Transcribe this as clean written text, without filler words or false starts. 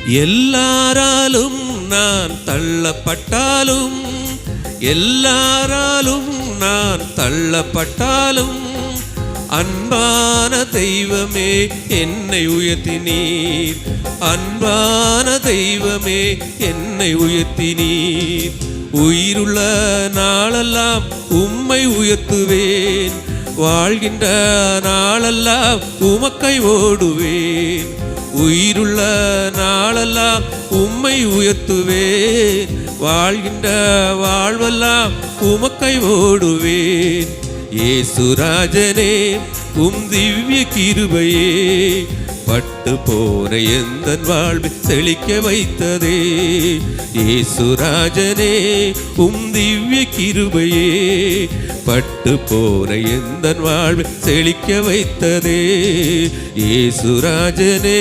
எல்லாராலும் நான் தள்ளப்பட்டாலும், எல்லாராலும் நான் தள்ளப்பட்டாலும், அன்பான தெய்வமே என்னை உயர்த்தினீர், அன்பான தெய்வமே என்னை உயர்த்தினீர். உயிருள்ள நாளெல்லாம் உம்மை உயர்த்துவேன், வாழ்கின்ற நாளெல்லாம் உமக்கை ஓடுவேன். உயிருள்ள நாளெல்லாம் உம்மை உயர்த்துவேன், வாழ்கின்ற வாழ்வெல்லாம் உமக்கை ஓடுவேன். இயேசுராஜனே திவ்ய கிருபையே பட்டு போன எந்தன் வாழ்வை செழிக்க வைத்ததே. இயேசுராஜனே திவ்ய கிருபையே பட்டு போன எந்தன் வாழ்வை செழிக்க வைத்ததே. இயேசுராஜனே